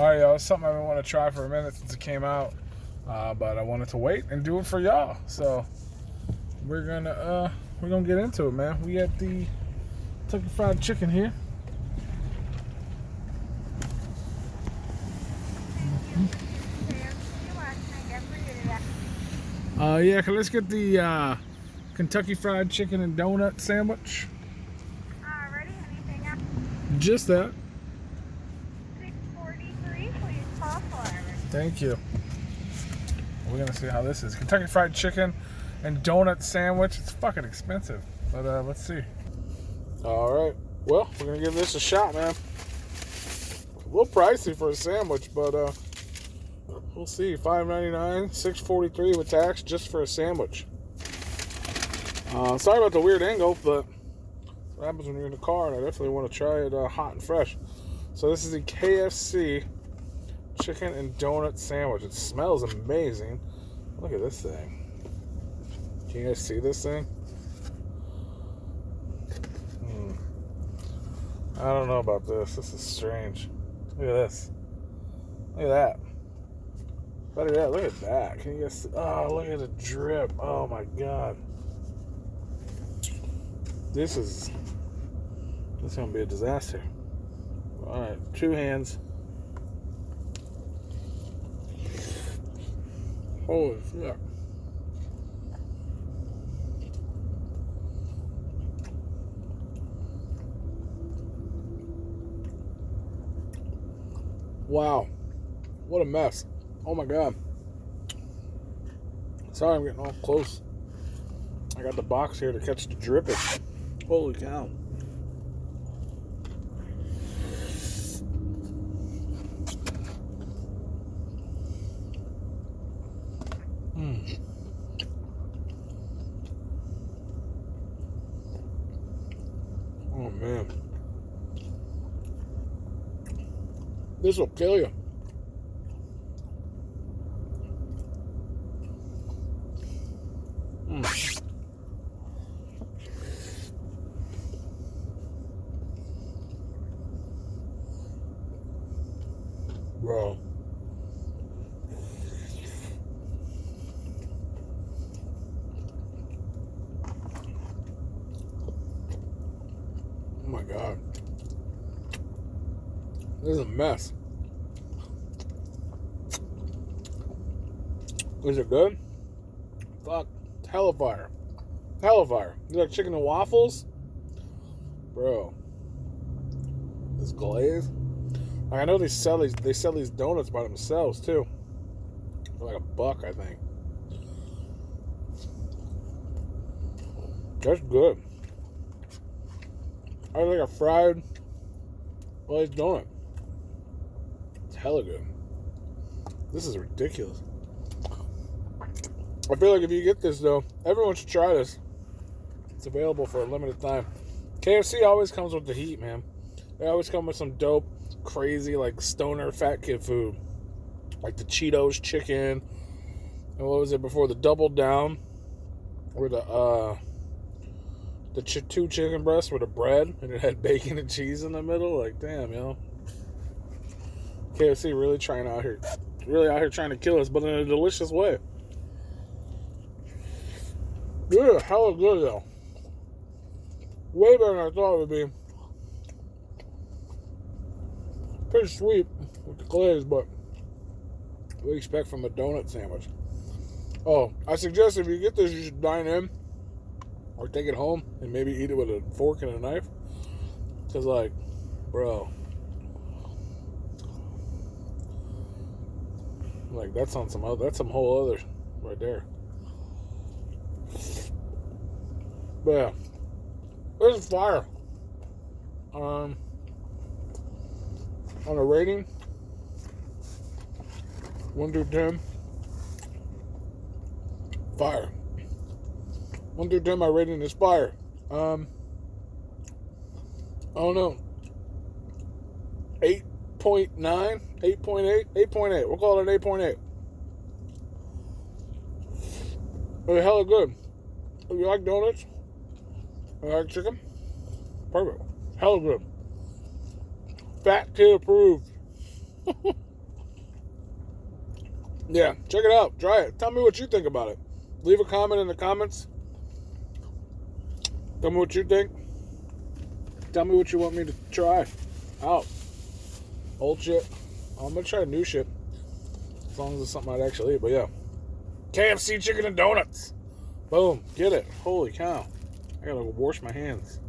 Alright, y'all. It's something I've been wanting to try for a minute since it came out. But I wanted to wait and do it for y'all. So we're gonna get into it, man. We got the Kentucky Fried Chicken here. Yeah, let's get the Kentucky Fried Chicken and Donut sandwich. Alrighty, anything else? Just that. $6.43, please call for. Thank you. We're gonna see how this is. Kentucky Fried Chicken and Donut sandwich. It's fucking expensive, but let's see. All right. Well, we're gonna give this a shot, man. A little pricey for a sandwich, but we'll see. $5.99, $6.43 with tax just for a sandwich. Sorry about the weird angle, but what happens when you're in the car, and I definitely want to try it hot and fresh. So this is the KFC chicken and donut sandwich. It smells amazing. Look at this thing. Can you guys see this thing? I don't know about this. This is strange. Look at this. Look at that. Better yet, look at that. Can you guys see? Oh, look at the drip. Oh my god. This is gonna be a disaster. Alright, 2 hands. Holy shit. Wow. What a mess. Oh my god. Sorry I'm getting all close. I got the box here to catch the dripping. Holy cow. Oh man. This will kill you. Bro. Oh my god. This is a mess. Is it good? Fuck. It's hella fire. Hella fire. You like chicken and waffles? Bro. This glaze. Like, I know they sell these donuts by themselves too. For like $1, I think. That's good. I like a fried glazed donut. It's hella good. This is ridiculous. I feel like if you get this though, everyone should try this. It's available for a limited time. KFC always comes with the heat, man. They always come with some dope, crazy, like stoner fat kid food. Like the Cheetos chicken. And what was it before? The Double Down. Or the 2 chicken breasts with the bread. And it had bacon and cheese in the middle. Like, damn, yo. KFC really out here trying to kill us, but in a delicious way. Yeah, hella good though. Way better than I thought it would be. Pretty sweet with the glaze, but what do you expect from a donut sandwich? Oh, I suggest if you get this, you should dine in or take it home and maybe eat it with a fork and a knife. Because, like, bro, like that's some whole other right there. But yeah, this is fire. On a rating, 1 through 10, fire. 1 through 10, my rating is fire. I don't know. 8.9, 8.8, 8.8. We'll call it an 8.8. It's hella good. If you like donuts, I like chicken. Perfect. Hella good. Fat kid approved. Yeah, check it out. Try it. Tell me what you think about it. Leave a comment in the comments. Tell me what you think. Tell me what you want me to try out. Old shit. I'm going to try new shit. As long as it's something I'd actually eat. But yeah. KFC chicken and donuts. Boom. Get it. Holy cow. I got to wash my hands.